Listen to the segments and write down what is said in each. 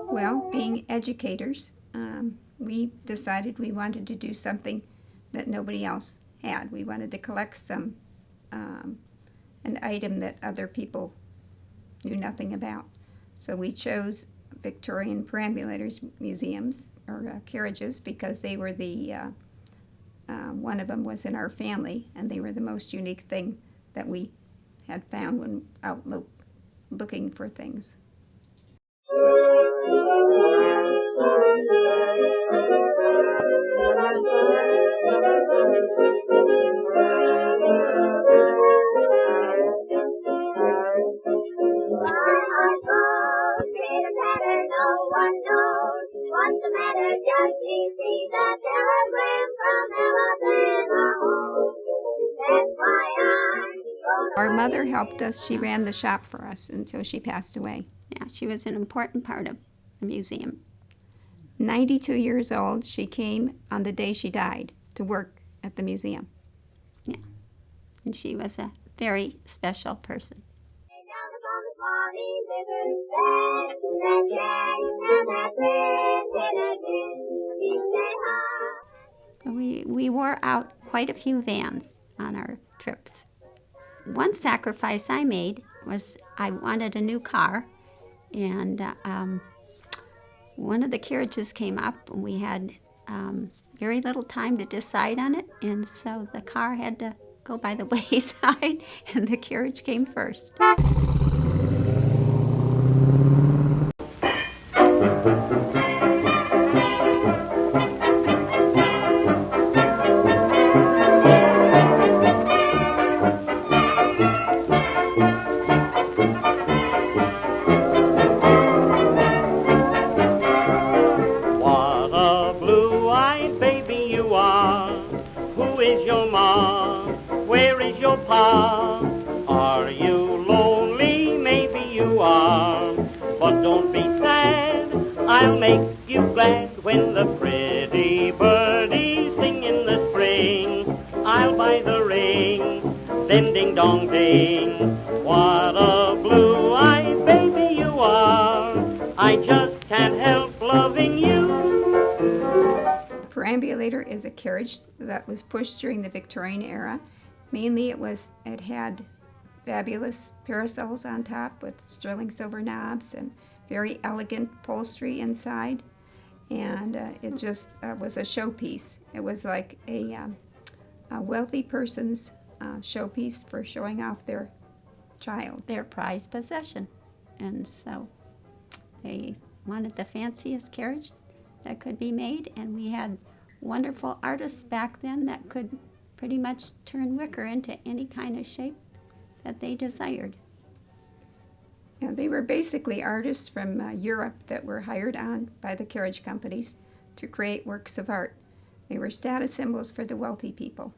Well, being educators, we decided we wanted to do something that nobody else had. We wanted to collect an item that other people knew nothing about. So we chose Victorian Perambulators museums, or carriages, because they were one of them was in our family, and they were the most unique thing that we had found when out looking for things. What's the matter? Just received a telegram from Alabama. That's why Our mother helped us. She ran the shop for us until she passed away. Yeah, she was an important part of the museum. 92 years old, she came on the day she died to work at the museum. Yeah, and she was a very special person. We wore out quite a few vans on our trips. One sacrifice I made was I wanted a new car, and one of the carriages came up, and we had very little time to decide on it, and so the car had to go by the wayside, and the carriage came first. Who is your ma? Where is your pa? Are you lonely? Maybe you are. But don't be sad, I'll make you glad when the pretty birdies sing in the spring. I'll buy the ring, then ding dong ding. What a blue-eyed baby you are. I just can't help loving you. Perambulator is a carriage that was pushed during the Victorian era. Mainly it had fabulous parasols on top with sterling silver knobs and very elegant upholstery inside. And it just was a showpiece. It was like a wealthy person's showpiece for showing off their child. Their prized possession. And so they wanted the fanciest carriage that could be made, and we had wonderful artists back then that could pretty much turn wicker into any kind of shape that they desired. You know, they were basically artists from Europe that were hired on by the carriage companies to create works of art. They were status symbols for the wealthy people.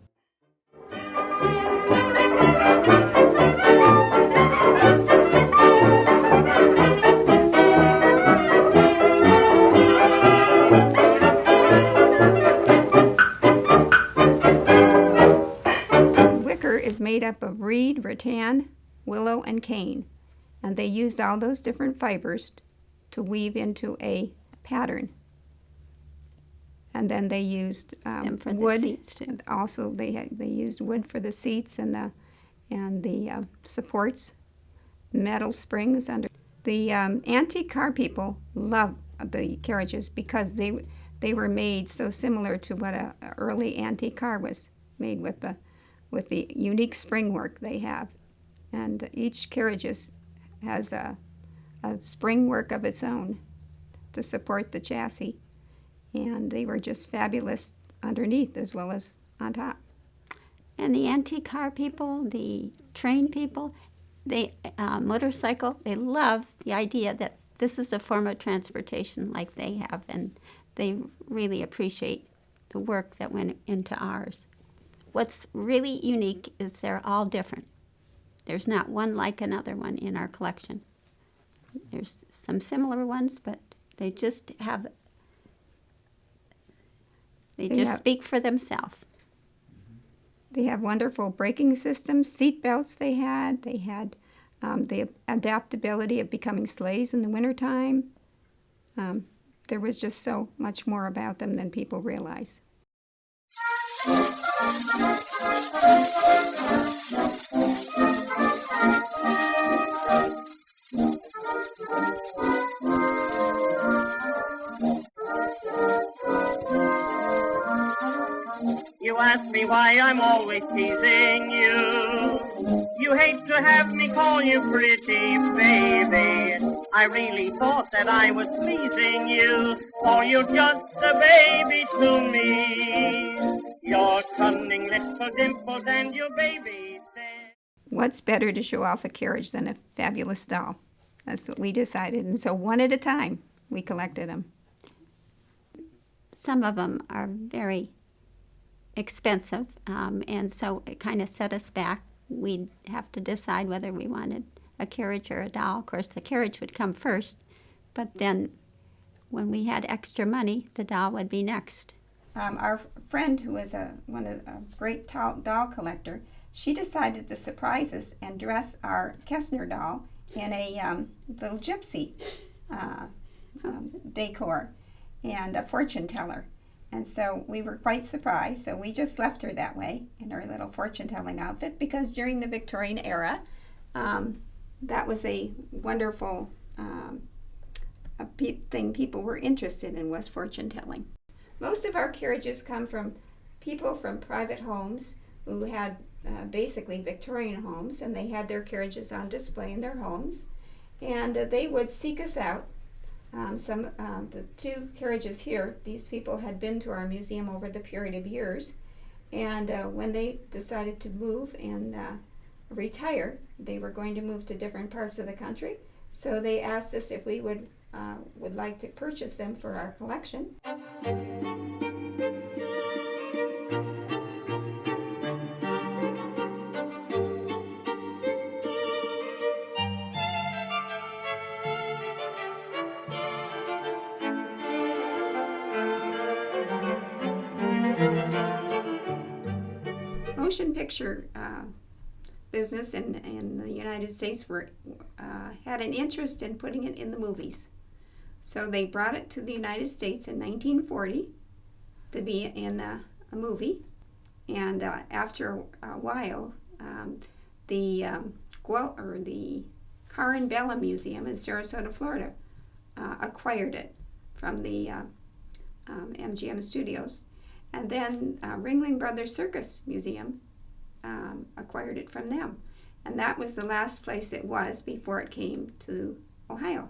Is made up of reed, rattan, willow, and cane, and they used all those different fibers to weave into a pattern. And then they used for wood. The seats too. Also, they used wood for the seats and the supports, metal springs under. The antique car people love the carriages because they were made so similar to what an early antique car was made with the unique spring work they have. And each carriage has a spring work of its own to support the chassis. and they were just fabulous underneath as well as on top. And the antique car people, the train people, they motorcycle, they love the idea that this is a form of transportation like they have, and they really appreciate the work that went into ours. What's really unique is they're all different. There's not one like another one in our collection. There's some similar ones, but they just have, they just speak for themselves. They have wonderful braking systems, seat belts they had. They had the adaptability of becoming sleighs in the wintertime. There was just so much more about them than people realize. You ask me why I'm always teasing you. You hate to have me call you pretty, baby. I really thought that I was pleasing you, for you're just a baby to me. Your cunning lips are dimpled and your baby said. What's better to show off a carriage than a fabulous doll? That's what we decided, and so one at a time we collected them. Some of them are very expensive, and so it kind of set us back. We'd have to decide whether we wanted a carriage or a doll. Of course, the carriage would come first, but then when we had extra money, the doll would be next. Our friend, who was a great doll collector, she decided to surprise us and dress our Kessner doll in a little gypsy decor and a fortune teller. And so we were quite surprised, so we just left her that way in her little fortune-telling outfit, because during the Victorian era, that was a wonderful thing people were interested in, was fortune-telling. Most of our carriages come from people from private homes who had basically Victorian homes, and they had their carriages on display in their homes, and they would seek us out. The two carriages here, these people had been to our museum over the period of years, and when they decided to move and retire, they were going to move to different parts of the country, so they asked us if we would like to purchase them for our collection. Motion picture business in the United States had an interest in putting it in the movies. So they brought it to the United States in 1940 to be in a movie. And after a while, the Carambella Museum in Sarasota, Florida, acquired it from the MGM Studios. And then Ringling Brothers Circus Museum acquired it from them. And that was the last place it was before it came to Ohio.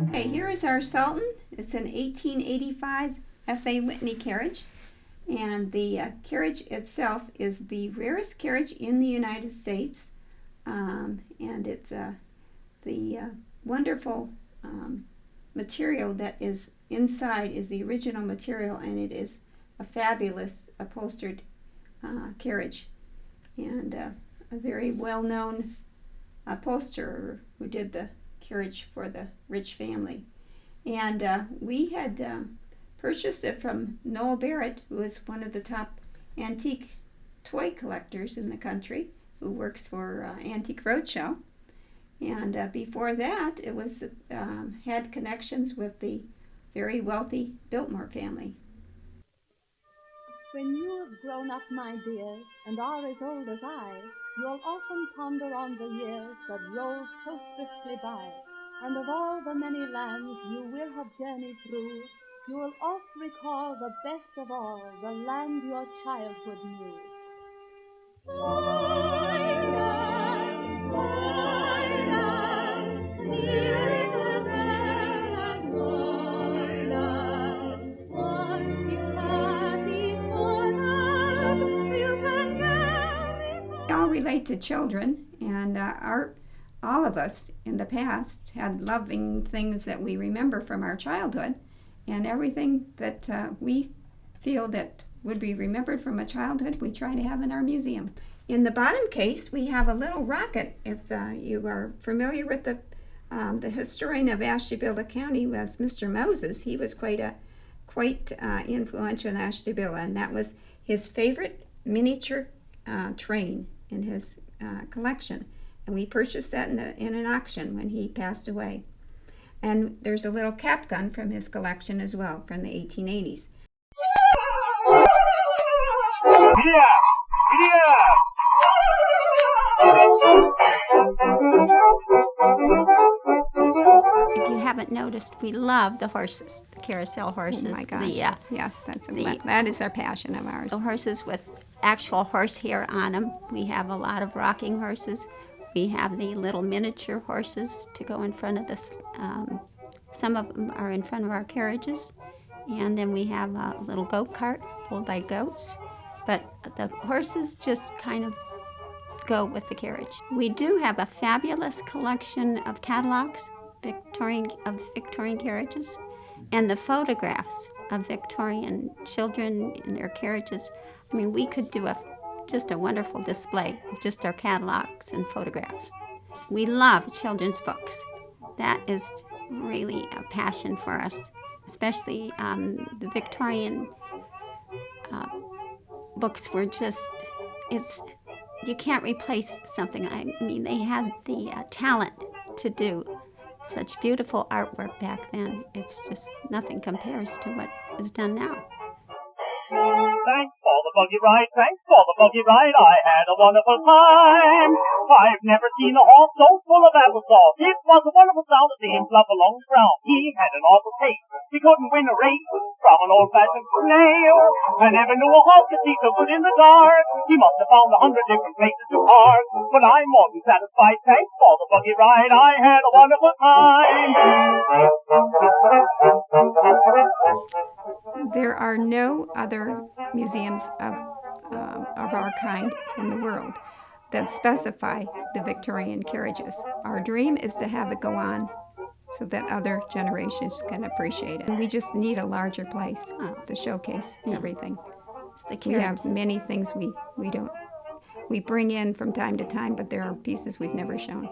Okay, here is our Sultan. It's an 1885 F.A. Whitney carriage. And the carriage itself is the rarest carriage in the United States, and it's the wonderful material that is inside is the original material, and it is a fabulous upholstered carriage, and a very well-known upholsterer who did the carriage for the rich family. And we had purchased it from Noel Barrett, who is one of the top antique toy collectors in the country, who works for Antique Roadshow. And before that, it was had connections with the very wealthy Biltmore family. When you have grown up, my dear, and are as old as I, you'll often ponder on the years that rolled so swiftly by, and of all the many lands you will have journeyed through, You will oft recall the best of all, the land your childhood knew. We all relate to children, and all of us in the past had loving things that we remember from our childhood, and everything that we feel that would be remembered from a childhood we try to have in our museum. In the bottom case we have a little rocket. If you are familiar with the historian of Ashtabula County was Mr. Moses. He was quite influential in Ashtabula, and that was his favorite miniature train in his collection, and we purchased that in an auction when he passed away. And there's a little cap gun from his collection as well, from the 1880s. If you haven't noticed, we love the horses, the carousel horses. Oh my gosh. Yes, that is our passion of ours. The horses with actual horsehair on them. We have a lot of rocking horses. We have the little miniature horses to go in front of this. Some of them are in front of our carriages. And then we have a little goat cart pulled by goats. But the horses just kind of go with the carriage. We do have a fabulous collection of catalogs of Victorian carriages, and the photographs of Victorian children in their carriages. I mean, we could do just a wonderful display of just our catalogs and photographs. We love children's books. That is really a passion for us, especially the Victorian books were just, you can't replace something. I mean, they had the talent to do such beautiful artwork back then. It's just nothing compares to what is done now. Thanks for the buggy ride, thanks for the buggy ride. I had a wonderful time. I've never seen a horse so full of applesauce. It was a wonderful sound to see him flop along the ground. He had an awful pace. He couldn't win a race from an old-fashioned snail. I never knew a horse could see so good in the dark. He must have found 100 different places to park. But I'm more than satisfied. Thanks for the buggy ride. I had a wonderful time. There are no other museums of our kind in the world that specify the Victorian carriages. Our dream is to have it go on so that other generations can appreciate it. And we just need a larger place to showcase everything. It's the We carriage. have many things we bring in from time to time, but there are pieces we've never shown.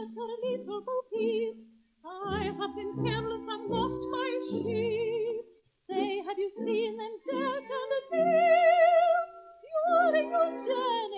better little Bo Peep. I have been careless and lost my sheep. Say, have you seen them, Jack and Jill, during your journey